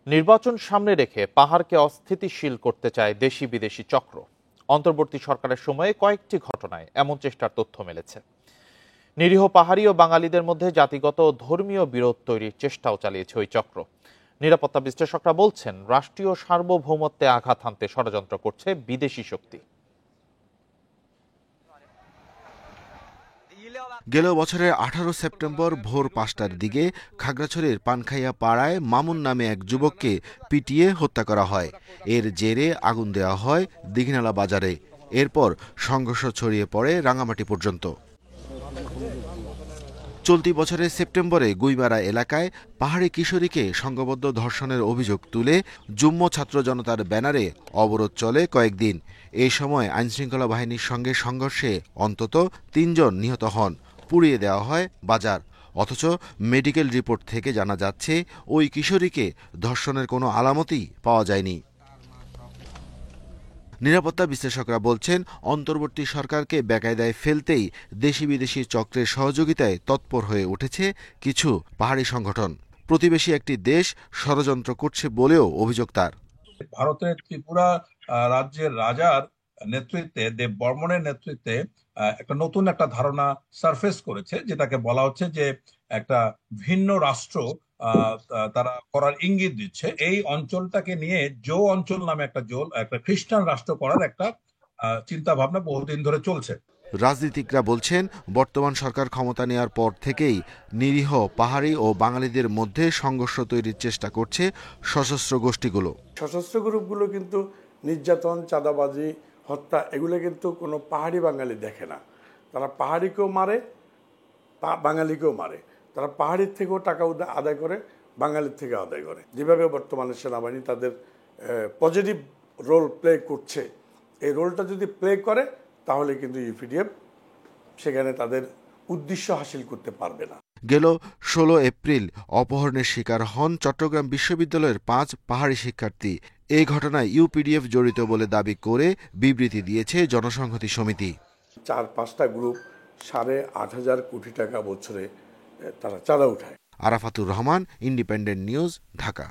নির্বাচন সামনে রেখে পাহাড়কে অস্থিতিশীল করতে চায় দেশি বিদেশি চক্র। অন্তর্বর্তী সরকারের সময়ে কয়েকটি ঘটনায় এমন চেষ্টার তথ্য মিলেছে। নিরীহ পাহাড়ি ও বাঙালিদের মধ্যে জাতিগত ও ধর্মীয় বিরোধ তৈরির চেষ্টাও চালিয়েছে ওই চক্র। নিরাপত্তা বিশ্লেষকরা বলছেন, রাষ্ট্রীয় সার্বভৌমত্বে আঘাত হানতে ষড়যন্ত্র করছে বিদেশি শক্তি। গেল বছরের 18 সেপ্টেম্বর ভোর 5টার দিকে খাগড়াছড়ির পানখাইয়া পাড়ায় মামুন নামে এক যুবককে পিটিয়ে হত্যা করা হয়। এর জেরে আগুন দেওয়া হয় দীঘিনালা বাজারে। এরপর সংঘর্ষ ছড়িয়ে পড়ে রাঙামাটি পর্যন্ত। চলতি বছরের সেপ্টেম্বরে গুইমারা এলাকায় পাহাড়ি কিশোরীকে সংঘবদ্ধ ধর্ষণের অভিযোগ তুলে যুগ্ম ছাত্র জনতার ব্যানারে অবরোধ চলে কয়েকদিন। এই সময় আইনশৃঙ্খলা বাহিনীর সঙ্গে সংঘর্ষে অন্তত 3 জন নিহত হন। পুড়িয়ে দেওয়া হয় বাজার। অথচ মেডিকেল রিপোর্ট থেকে জানা যাচ্ছে ওই কিশোরীকে ধর্ষণের কোনো আলামতই পাওয়া যায়নি। নিরাপত্তা বিশ্লেষকরা বলছেন, অন্তর্বর্তী সরকারকে বেকায়দায় ফেলতেই দেশি বিদেশি চক্রের সহযোগিতায় তৎপর হয়ে উঠেছে কিছু পাহাড়ি সংগঠন। প্রতিবেশী একটি দেশ ষড়যন্ত্র করছে বলেও অভিযোগ তার। ভারতের ত্রিপুরা রাজ্যের রাজার নেতৃত্বে, দেব বর্মনের নেতৃত্বে একটা নতুন একটা ধারণা সারফেস করেছে, যেটাকে বলা হচ্ছে যে একটা ভিন্ন রাষ্ট্র তারা করার ইঙ্গিত দিচ্ছে। এই অঞ্চলটাকে নিয়ে জো অঞ্চল নামে একটা খ্রিস্টান রাষ্ট্র করার একটা চিন্তা ভাবনা বহুদিন ধরে চলছে। রাজনীতিকরা বলছেন, বর্তমান সরকার ক্ষমতা নেওয়ার পর থেকেই নিরীহ পাহাড়ি ও বাঙালিদের মধ্যে সংঘর্ষ তৈরির চেষ্টা করছে সশস্ত্র গোষ্ঠীগুলো। সশস্ত্র গ্রুপগুলো কিন্তু নির্যাতন, চাঁদাবাজি, হত্যা এগুলো কিন্তু কোনো পাহাড়ি বাঙালি দেখে না। তারা পাহাড়িকেও মারে, বাঙালিকেও মারে। তারা পাহাড়ির থেকেও টাকা আদায় করে, বাঙালির থেকে আদায় করে। যেভাবে বর্তমানে সেনাবাহিনী তাদের পজিটিভ রোল প্লে করছে, এই রোলটা যদি প্লে করে তাহলে কিন্তু ইউপিডিএফ সেখানে তাদের উদ্দেশ্য হাসিল করতে পারবে না। গেল 16 এপ্রিল অপহরণের শিকার হন চট্টগ্রাম বিশ্ববিদ্যালয়ের 5 পাহাড়ি শিক্ষার্থী। এই ঘটনায় ইউপিডিএফ জড়িত বলে দাবি করে বিবৃতি দিয়েছে জনসংহতি সমিতি। 4-5টা গ্রুপ 8,500 কোটি টাকা বছরে তারা চাঁদা উঠায়। Arafatur Rahman, independent news, Dhaka.